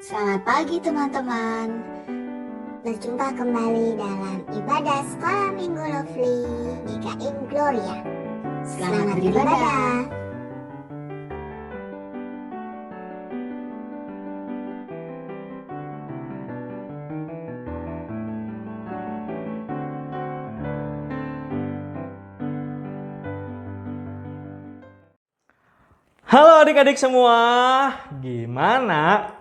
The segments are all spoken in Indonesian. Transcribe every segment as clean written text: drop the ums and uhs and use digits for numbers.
Selamat pagi teman-teman. Berjumpa kembali dalam ibadah sekolah minggu Lovely GKM Gloria. Selamat beribadah. Halo adik-adik semua, gimana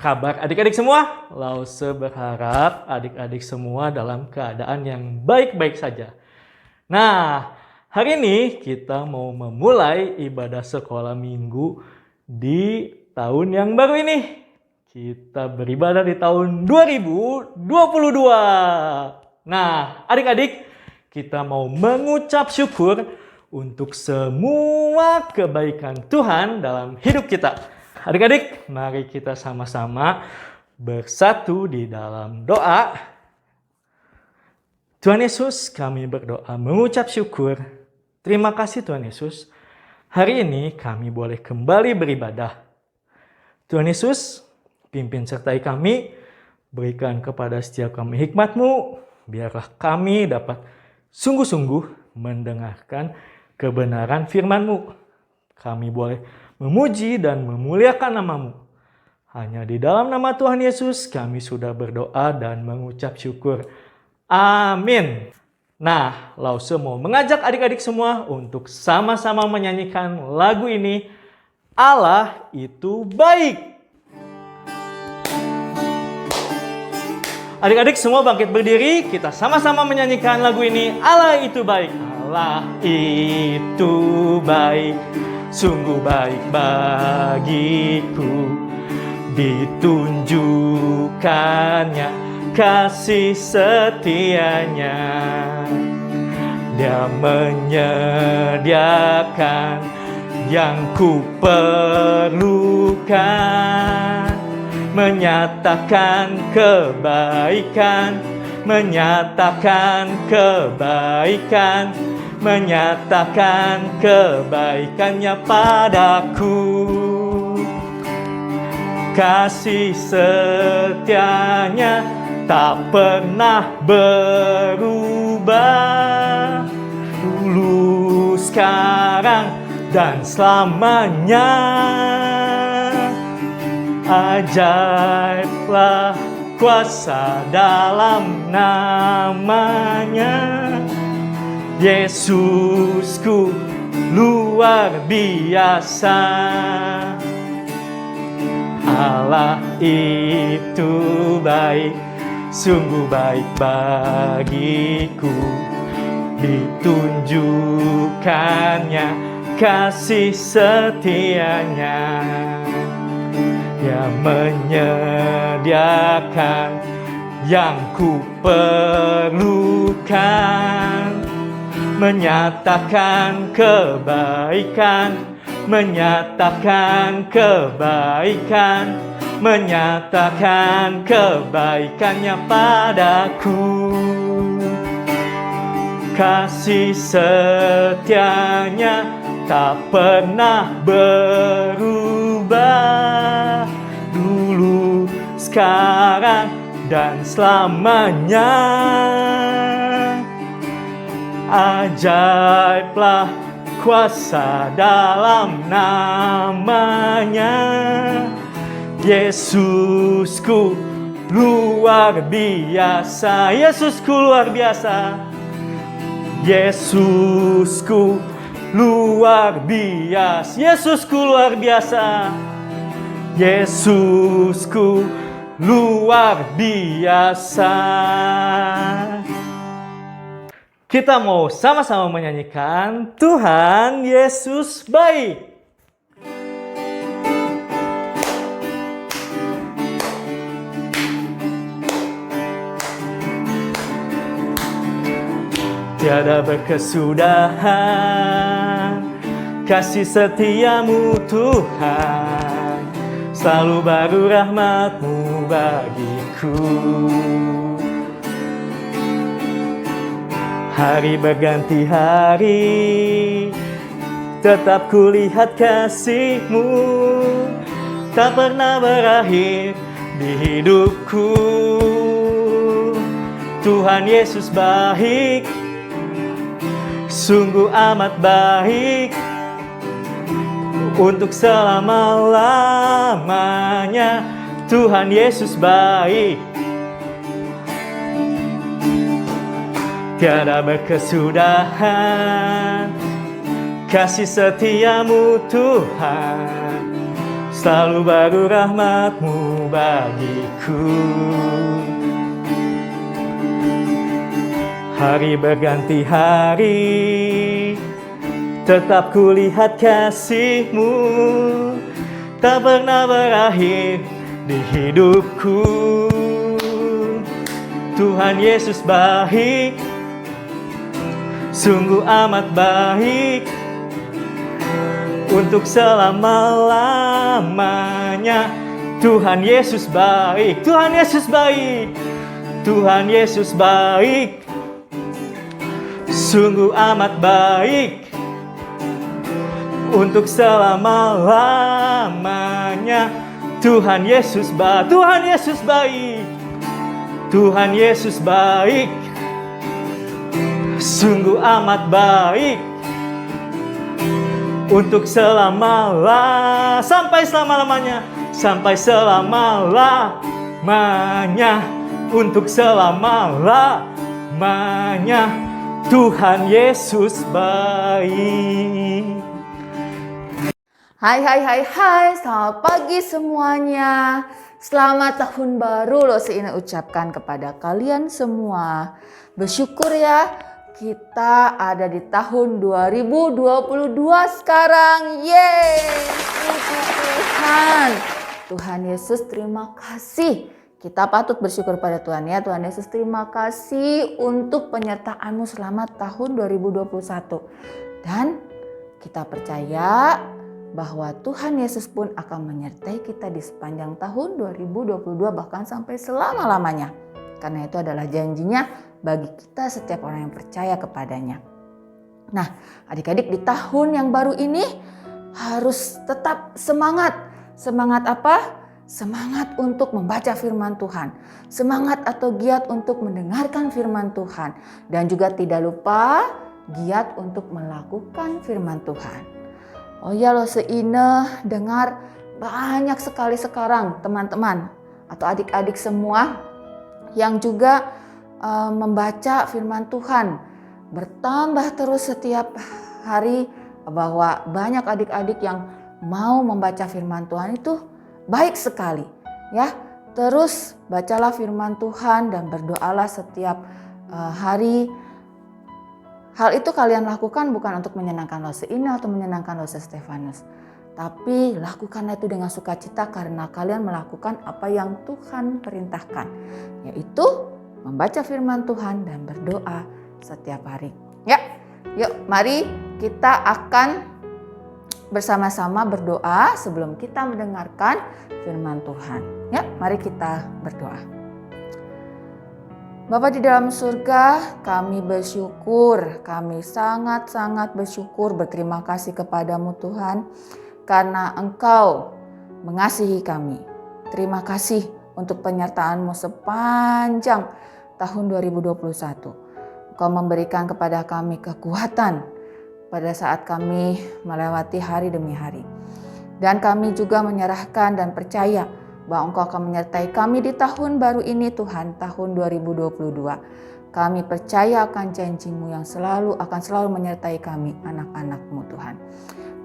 kabar adik-adik semua? Lause berharap adik-adik semua dalam keadaan yang baik-baik saja. Nah, hari ini kita mau memulai ibadah sekolah minggu di tahun yang baru ini. Kita beribadah di tahun 2022. Nah, adik-adik, kita mau mengucap syukur untuk semua kebaikan Tuhan dalam hidup kita. Adik-adik, mari kita sama-sama bersatu di dalam doa. Tuhan Yesus, kami berdoa mengucap syukur. Terima kasih Tuhan Yesus. Hari ini kami boleh kembali beribadah. Tuhan Yesus, pimpin sertai kami. Berikan kepada setiap kami hikmat-Mu. Biarlah kami dapat sungguh-sungguh mendengarkan kebenaran firman-Mu. Kami boleh memuji dan memuliakan nama-Mu. Hanya di dalam nama Tuhan Yesus kami sudah berdoa dan mengucap syukur. Amin. Nah, Lause mau mengajak adik-adik semua untuk sama-sama menyanyikan lagu ini. Allah itu baik. Adik-adik semua bangkit berdiri, kita sama-sama menyanyikan lagu ini. Allah itu baik. Allah itu baik, sungguh baik bagiku. Ditunjukkannya kasih setianya. Dia menyediakan yang ku perlukan. Menyatakan kebaikan, menyatakan kebaikan, menyatakan kebaikannya padaku. Kasih setianya tak pernah berubah. Dulu, sekarang, dan selamanya. Ajaiblah kuasa dalam namanya. Yesusku luar biasa. Allah itu baik, sungguh baik bagiku. Ditunjukkannya kasih setianya. Dia menyediakan yang ku perlukan. Menyatakan kebaikan, menyatakan kebaikan, menyatakan kebaikannya padaku. Kasih setianya tak pernah berubah. Dulu, sekarang, dan selamanya. Ajaiblah kuasa dalam namanya. Yesusku luar biasa. Yesusku luar biasa. Yesusku luar biasa. Yesusku luar biasa. Yesusku luar biasa. Kita mau sama-sama menyanyikan Tuhan Yesus baik. Tiada berkesudahan kasih setiamu Tuhan, selalu baru rahmat-Mu bagiku. Hari berganti hari, tetap kulihat kasih-Mu, tak pernah berakhir di hidupku. Tuhan Yesus baik, sungguh amat baik, untuk selama-lamanya. Tuhan Yesus baik, tiada berkesudahan kasih setiamu Tuhan, selalu baru rahmat-Mu bagiku. Hari berganti hari, tetap kulihat kasih-Mu, tak pernah berakhir di hidupku. Tuhan Yesus baik, sungguh amat baik, untuk selama-lamanya. Tuhan Yesus baik, Tuhan Yesus baik, Tuhan Yesus baik, sungguh amat baik, untuk selama-lamanya. Tuhan Yesus baik, Tuhan Yesus baik, Tuhan Yesus baik, sungguh amat baik, untuk sampai selama-lamanya, sampai selama-lamanya, untuk selama-lamanya. Tuhan Yesus baik. Hai, selamat pagi semuanya. Selamat tahun baru Ina ucapkan kepada kalian semua. Bersyukur ya, kita ada di tahun 2022 sekarang. Yeay, Tuhan. Tuhan Yesus terima kasih. Kita patut bersyukur pada Tuhan ya. Tuhan Yesus terima kasih untuk penyertaan-Mu selama tahun 2021. Dan kita percaya bahwa Tuhan Yesus pun akan menyertai kita di sepanjang tahun 2022 bahkan sampai selama-lamanya. Karena itu adalah janjinya bagi kita setiap orang yang percaya kepadanya. Nah, adik-adik di tahun yang baru ini harus tetap semangat. Semangat apa? Semangat untuk membaca firman Tuhan. Semangat atau giat untuk mendengarkan firman Tuhan. Dan juga tidak lupa giat untuk melakukan firman Tuhan. Oh ya Ina dengar banyak sekali sekarang teman-teman atau adik-adik semua yang juga membaca firman Tuhan. Bertambah terus setiap hari bahwa banyak adik-adik yang mau membaca firman Tuhan itu baik sekali ya. Terus bacalah firman Tuhan dan berdoalah setiap hari. Hal itu kalian lakukan bukan untuk menyenangkan Ina atau menyenangkan Stefanus. Tapi lakukanlah itu dengan sukacita karena kalian melakukan apa yang Tuhan perintahkan. Yaitu membaca firman Tuhan dan berdoa setiap hari. Ya, yuk mari kita akan bersama-sama berdoa sebelum kita mendengarkan firman Tuhan. Ya, mari kita berdoa. Bapa di dalam surga, kami bersyukur, kami sangat-sangat bersyukur, berterima kasih kepadamu Tuhan, karena Engkau mengasihi kami. Terima kasih untuk penyertaan-Mu sepanjang tahun 2021. Engkau memberikan kepada kami kekuatan pada saat kami melewati hari demi hari. Dan kami juga menyerahkan dan percaya bahwa Engkau akan menyertai kami di tahun baru ini Tuhan, tahun 2022. Kami percaya akan janji-Mu yang akan selalu menyertai kami, anak-anak-Mu Tuhan.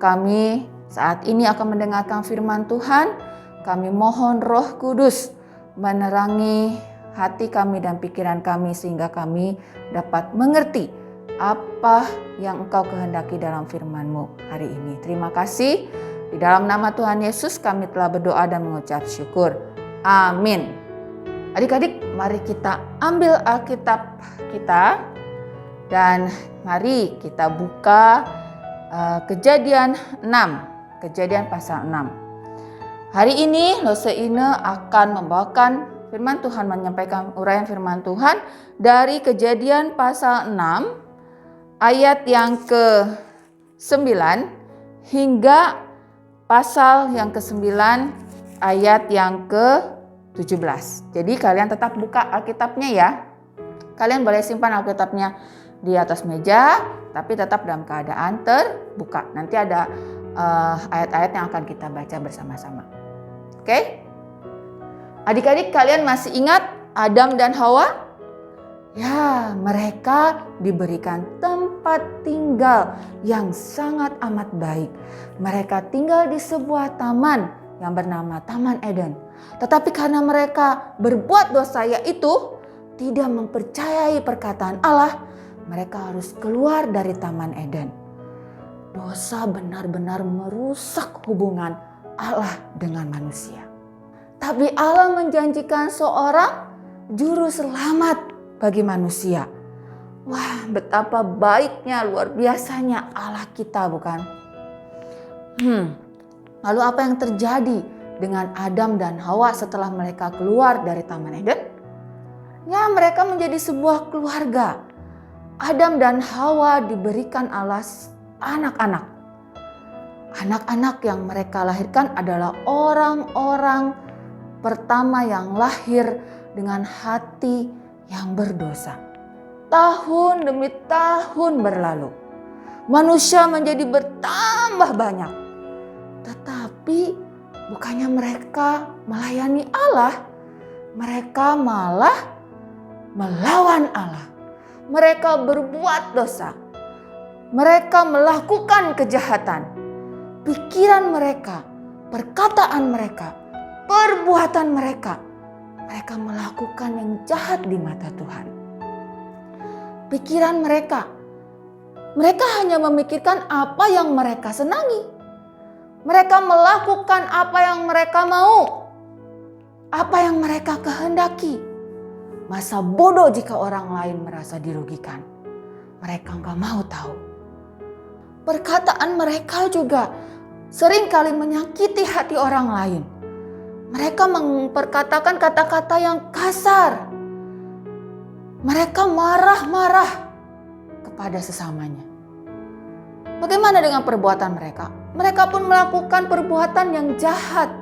Kami saat ini akan mendengarkan firman Tuhan. Kami mohon Roh Kudus menerangi hati kami dan pikiran kami sehingga kami dapat mengerti apa yang Engkau kehendaki dalam firman-Mu hari ini. Terima kasih. Di dalam nama Tuhan Yesus kami telah berdoa dan mengucap syukur. Amin. Adik-adik, mari kita ambil Alkitab kita dan mari kita buka Kejadian 6. Kejadian pasal 6. Hari ini Ina akan membawakan firman Tuhan, menyampaikan uraian firman Tuhan dari Kejadian pasal 6 ayat yang ke-9 hingga pasal yang ke-9 ayat yang ke-10. 17. Jadi kalian tetap buka Alkitabnya ya. Kalian boleh simpan Alkitabnya di atas meja, tapi tetap dalam keadaan terbuka. Nanti ada ayat-ayat yang akan kita baca bersama-sama. Oke? Adik-adik, kalian masih ingat Adam dan Hawa? Ya, mereka diberikan tempat tinggal yang sangat amat baik. Mereka tinggal di sebuah taman yang bernama Taman Eden. Tetapi karena mereka berbuat dosa, yaitu tidak mempercayai perkataan Allah, mereka harus keluar dari Taman Eden. Dosa benar-benar merusak hubungan Allah dengan manusia. Tapi Allah menjanjikan seorang juru selamat bagi manusia. Wah, betapa baiknya, luar biasanya Allah kita, bukan? Lalu apa yang terjadi dengan Adam dan Hawa setelah mereka keluar dari Taman Eden? Ya, mereka menjadi sebuah keluarga. Adam dan Hawa diberikan Allah anak-anak. Anak-anak yang mereka lahirkan adalah orang-orang pertama yang lahir dengan hati yang berdosa. Tahun demi tahun berlalu. Manusia menjadi bertambah banyak. Tetapi bukannya mereka melayani Allah, mereka malah melawan Allah. Mereka berbuat dosa. Mereka melakukan kejahatan. Pikiran mereka, perkataan mereka, perbuatan mereka, mereka melakukan yang jahat di mata Tuhan. Pikiran mereka hanya memikirkan apa yang mereka senangi. Mereka melakukan apa yang mereka mau, apa yang mereka kehendaki. Masa bodoh jika orang lain merasa dirugikan. Mereka nggak mau tahu. Perkataan mereka juga seringkali menyakiti hati orang lain. Mereka memperkatakan kata-kata yang kasar. Mereka marah-marah kepada sesamanya. Bagaimana dengan perbuatan mereka? Mereka pun melakukan perbuatan yang jahat.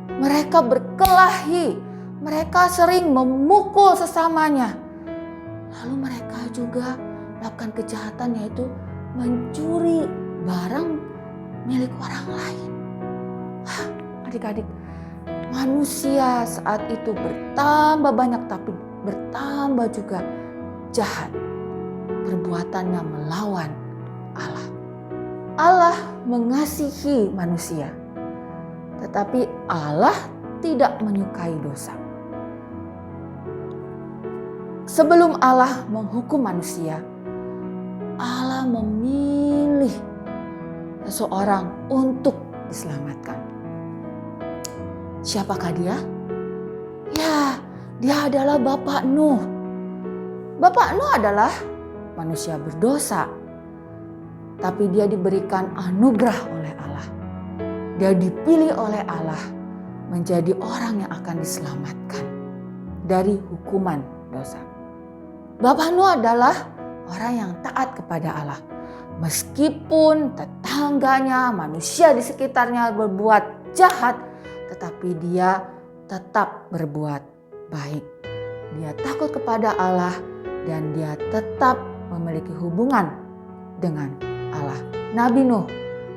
Mereka berkelahi. Mereka sering memukul sesamanya. Lalu mereka juga melakukan kejahatan, yaitu mencuri barang milik orang lain. Adik-adik, manusia saat itu bertambah banyak, tapi bertambah juga jahat. Perbuatannya melawan Allah. Allah mengasihi manusia, tetapi Allah tidak menyukai dosa. Sebelum Allah menghukum manusia, Allah memilih seseorang untuk diselamatkan. Siapakah dia? Ya, dia adalah Bapak Nuh. Bapak Nuh adalah manusia berdosa, tapi dia diberikan anugerah oleh Allah. Dia dipilih oleh Allah menjadi orang yang akan diselamatkan dari hukuman dosa. Bapak Nuh adalah orang yang taat kepada Allah. Meskipun tetangganya, manusia di sekitarnya berbuat jahat, tetapi dia tetap berbuat baik. Dia takut kepada Allah dan dia tetap memiliki hubungan dengan Allah. Nabi Nuh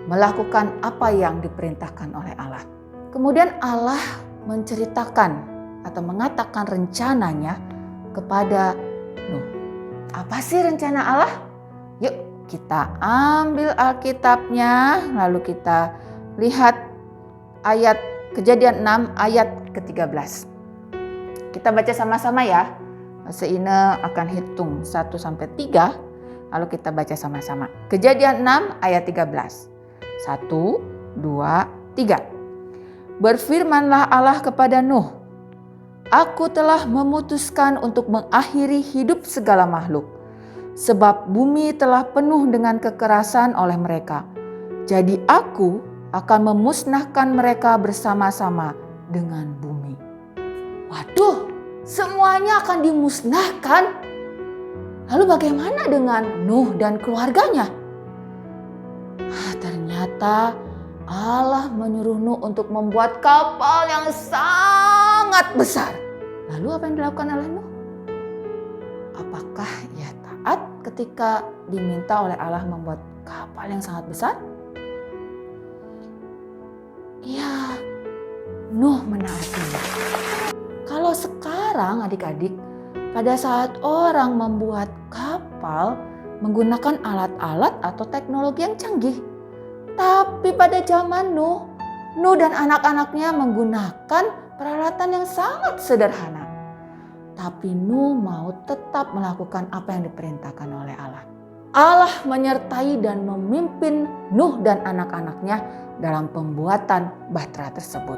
melakukan apa yang diperintahkan oleh Allah. Kemudian Allah menceritakan atau mengatakan rencananya kepada Nuh. Apa sih rencana Allah? Yuk kita ambil Alkitabnya, lalu kita lihat ayat Kejadian 6 ayat ke-13. Kita baca sama-sama ya. Seina akan hitung 1 sampai 3, lalu kita baca sama-sama. Kejadian 6 ayat 13. 1, 2, 3. Berfirmanlah Allah kepada Nuh, Aku telah memutuskan untuk mengakhiri hidup segala makhluk, sebab bumi telah penuh dengan kekerasan oleh mereka. Jadi aku akan memusnahkan mereka bersama-sama dengan bumi. Waduh, semuanya akan dimusnahkan. Lalu bagaimana dengan Nuh dan keluarganya? Ternyata Allah menyuruh Nuh untuk membuat kapal yang sangat sangat besar. Lalu apa yang dilakukan oleh Nuh? Apakah ia taat ketika diminta oleh Allah membuat kapal yang sangat besar? Ya, Nuh menaatinya. Kalau sekarang adik-adik, pada saat orang membuat kapal menggunakan alat-alat atau teknologi yang canggih. Tapi pada zaman Nuh dan anak-anaknya menggunakan peralatan yang sangat sederhana. Tapi Nuh mau tetap melakukan apa yang diperintahkan oleh Allah. Allah menyertai dan memimpin Nuh dan anak-anaknya dalam pembuatan bahtera tersebut.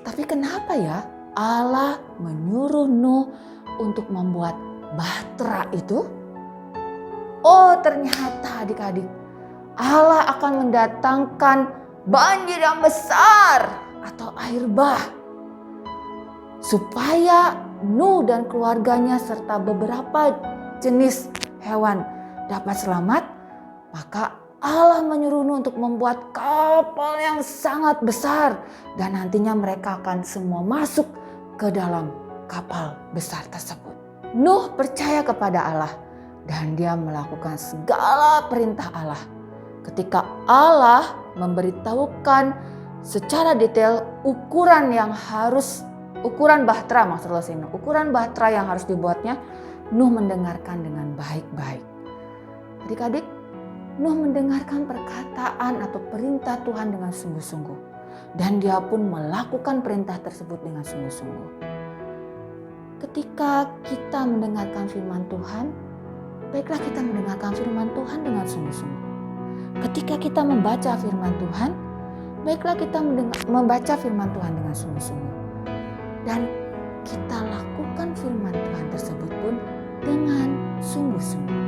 Tapi kenapa ya Allah menyuruh Nuh untuk membuat bahtera itu? Oh, ternyata adik-adik, Allah akan mendatangkan banjir yang besar atau air bah supaya Nuh dan keluarganya serta beberapa jenis hewan dapat selamat. Maka Allah menyuruh Nuh untuk membuat kapal yang sangat besar dan nantinya mereka akan semua masuk ke dalam kapal besar tersebut. Nuh percaya kepada Allah dan dia melakukan segala perintah Allah. Ketika Allah memberitahukan secara detail ukuran bahtera ukuran bahtera yang harus dibuatnya, Nuh mendengarkan dengan baik-baik. Adik-adik, Nuh mendengarkan perkataan atau perintah Tuhan dengan sungguh-sungguh. Dan dia pun melakukan perintah tersebut dengan sungguh-sungguh. Ketika kita mendengarkan firman Tuhan, baiklah kita mendengarkan firman Tuhan dengan sungguh-sungguh. Ketika kita membaca firman Tuhan, baiklah kita membaca firman Tuhan dengan sungguh-sungguh. Dan kita lakukan firman Tuhan tersebut pun dengan sungguh-sungguh.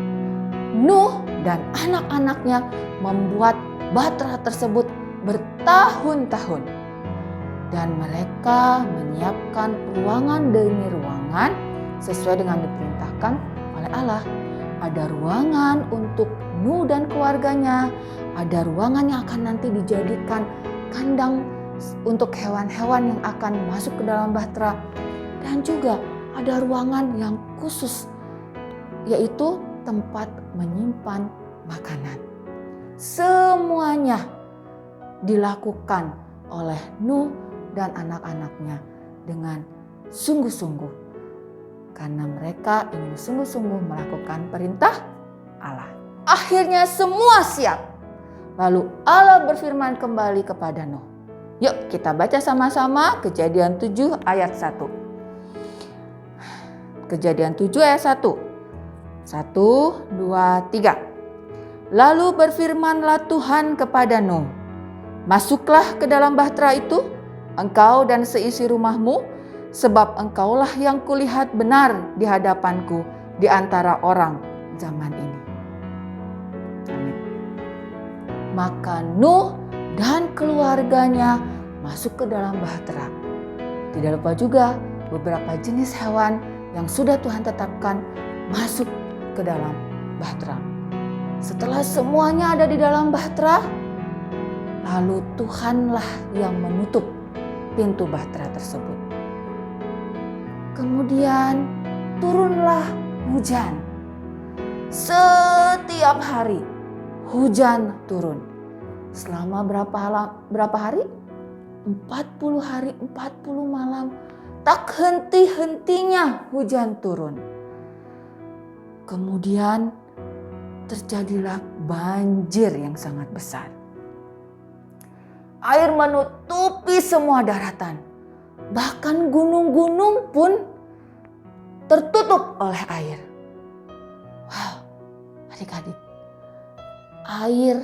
Nuh dan anak-anaknya membuat bahtera tersebut bertahun-tahun. Dan mereka menyiapkan ruangan demi ruangan sesuai dengan diperintahkan oleh Allah. Ada ruangan untuk Nuh dan keluarganya. Ada ruangan yang akan nanti dijadikan kandang untuk hewan-hewan yang akan masuk ke dalam bahtera. Dan juga ada ruangan yang khusus, yaitu tempat menyimpan makanan. Semuanya dilakukan oleh Nuh dan anak-anaknya dengan sungguh-sungguh. Karena mereka ingin sungguh-sungguh melakukan perintah Allah. Akhirnya semua siap. Lalu Allah berfirman kembali kepada Nuh. Yuk kita baca sama-sama Kejadian 7 ayat 1. Kejadian 7 ayat 1. 1, 2, 3. Lalu berfirmanlah Tuhan kepada Nuh. Masuklah ke dalam bahtera itu, engkau dan seisi rumahmu, sebab engkaulah yang kulihat benar di hadapanku di antara orang zaman ini. Amin. Maka Nuh dan keluarganya masuk ke dalam bahtera. Tidak lupa juga beberapa jenis hewan yang sudah Tuhan tetapkan masuk ke dalam bahtera. Setelah semuanya ada di dalam bahtera, lalu Tuhanlah yang menutup pintu bahtera tersebut. Kemudian turunlah hujan. Setiap hari hujan turun. Selama berapa hari? 40 hari, 40 malam. Tak henti-hentinya hujan turun. Kemudian terjadilah banjir yang sangat besar. Air menutupi semua daratan. Bahkan gunung-gunung pun tertutup oleh air. Wow, adik-adik. Air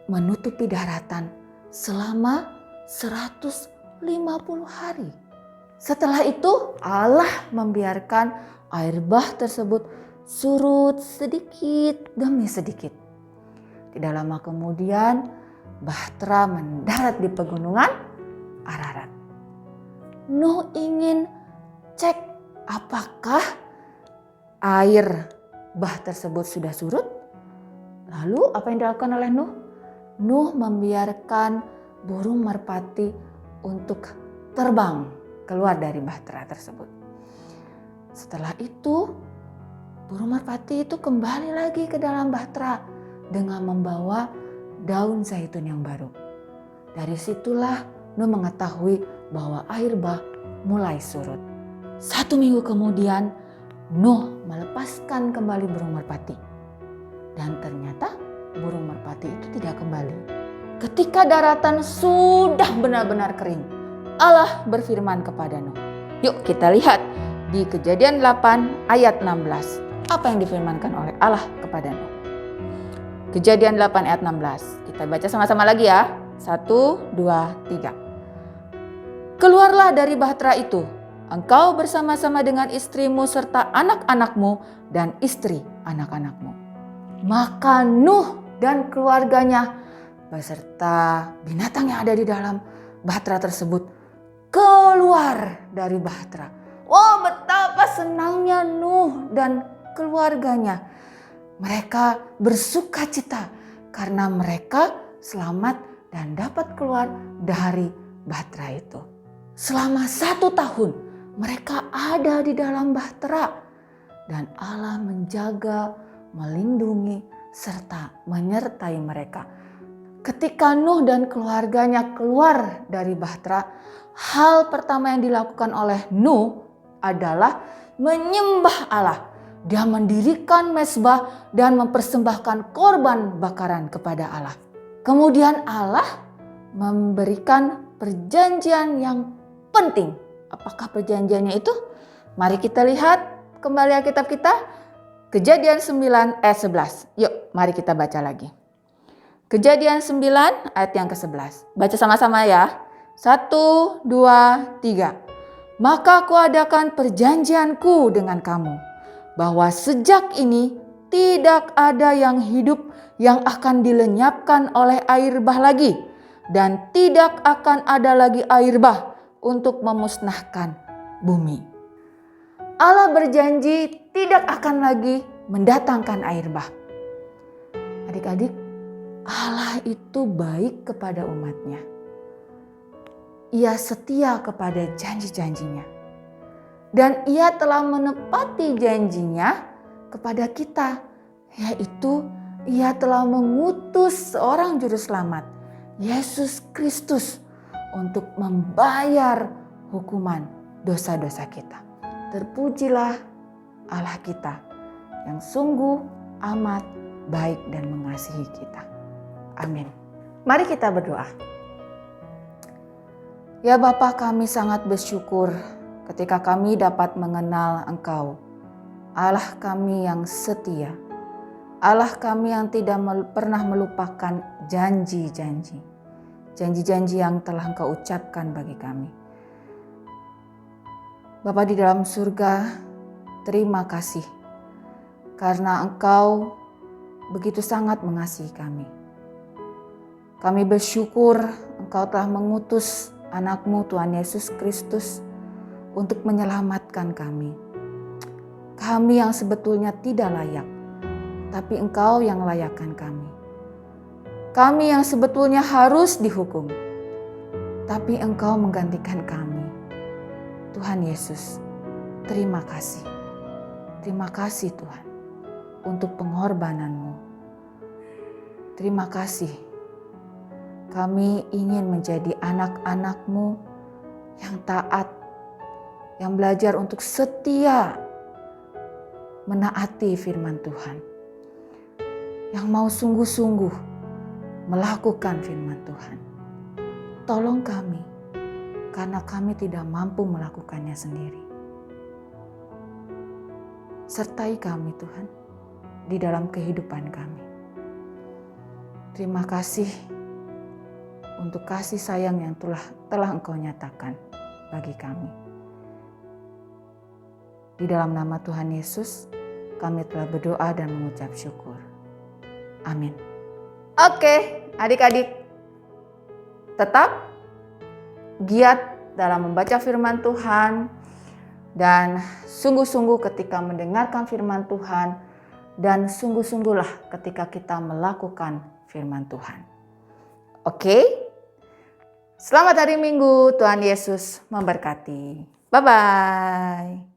menutupi daratan selama 150 hari. Setelah itu Allah membiarkan air bah tersebut surut sedikit demi sedikit. Tidak lama kemudian bahtera mendarat di pegunungan Ararat. Nuh ingin cek apakah air bah tersebut sudah surut. Lalu apa yang dilakukan oleh Nuh? Nuh membiarkan burung merpati untuk terbang keluar dari bahtera tersebut. Setelah itu, burung merpati itu kembali lagi ke dalam bahtera dengan membawa daun zaitun yang baru. Dari situlah Nuh mengetahui bahwa air bah mulai surut. 1 minggu kemudian, Nuh melepaskan kembali burung merpati. Dan ternyata burung merpati itu tidak kembali. Ketika daratan sudah benar-benar kering, Allah berfirman kepada Nuh. Yuk kita lihat di Kejadian 8 ayat 16. Apa yang difirmankan oleh Allah kepada Nuh? Kejadian 8 ayat 16. Kita baca sama-sama lagi ya. 1, 2, 3. Keluarlah dari bahtera itu, engkau bersama-sama dengan istrimu serta anak-anakmu dan istri anak-anakmu. Maka Nuh dan keluarganya beserta binatang yang ada di dalam bahtera tersebut keluar dari bahtera. Wow, betapa senangnya Nuh dan keluarganya. Mereka bersukacita karena mereka selamat dan dapat keluar dari bahtera itu. Selama 1 tahun mereka ada di dalam bahtera dan Allah menjaga, melindungi, serta menyertai mereka. Ketika Nuh dan keluarganya keluar dari bahtera, hal pertama yang dilakukan oleh Nuh adalah menyembah Allah. Dia mendirikan mezbah dan mempersembahkan korban bakaran kepada Allah. Kemudian Allah memberikan perjanjian yang penting. Apakah perjanjiannya itu? Mari kita lihat kembali Alkitab kita. Kejadian 9 ayat 11. Yuk mari kita baca lagi. Kejadian 9 ayat yang ke-11. Baca sama-sama ya. 1, 2, 3. Maka kuadakan perjanjianku dengan kamu, bahwa sejak ini tidak ada yang hidup yang akan dilenyapkan oleh air bah lagi, dan tidak akan ada lagi air bah untuk memusnahkan bumi. Allah berjanji tidak akan lagi mendatangkan air bah. Adik-adik, Allah itu baik kepada umatnya. Ia setia kepada janji-janjinya. Dan ia telah menepati janjinya kepada kita, yaitu ia telah mengutus seorang juru selamat, Yesus Kristus, untuk membayar hukuman dosa-dosa kita. Terpujilah Allah kita yang sungguh amat baik dan mengasihi kita. Amin. Mari kita berdoa. Ya Bapa, kami sangat bersyukur ketika kami dapat mengenal Engkau, Allah kami yang setia, Allah kami yang tidak pernah melupakan janji-janji yang telah Engkau ucapkan bagi kami. Bapa di dalam surga, terima kasih karena Engkau begitu sangat mengasihi kami. Kami bersyukur Engkau telah mengutus anak-Mu Tuhan Yesus Kristus untuk menyelamatkan kami. Kami yang sebetulnya tidak layak, tapi Engkau yang layakkan kami. Kami yang sebetulnya harus dihukum, tapi Engkau menggantikan kami. Tuhan Yesus, terima kasih. Terima kasih Tuhan untuk pengorbanan-Mu. Terima kasih. Kami ingin menjadi anak-anak-Mu yang taat, yang belajar untuk setia menaati firman Tuhan, yang mau sungguh-sungguh melakukan firman Tuhan. Tolong kami, karena kami tidak mampu melakukannya sendiri. Sertai kami Tuhan di dalam kehidupan kami. Terima kasih untuk kasih sayang yang telah Engkau nyatakan bagi kami. Di dalam nama Tuhan Yesus, kami telah berdoa dan mengucap syukur. Amin. Oke, adik-adik, tetap giat dalam membaca firman Tuhan dan sungguh-sungguh ketika mendengarkan firman Tuhan dan sungguh-sungguhlah ketika kita melakukan firman Tuhan. Oke? Selamat hari Minggu, Tuhan Yesus memberkati. Bye-bye.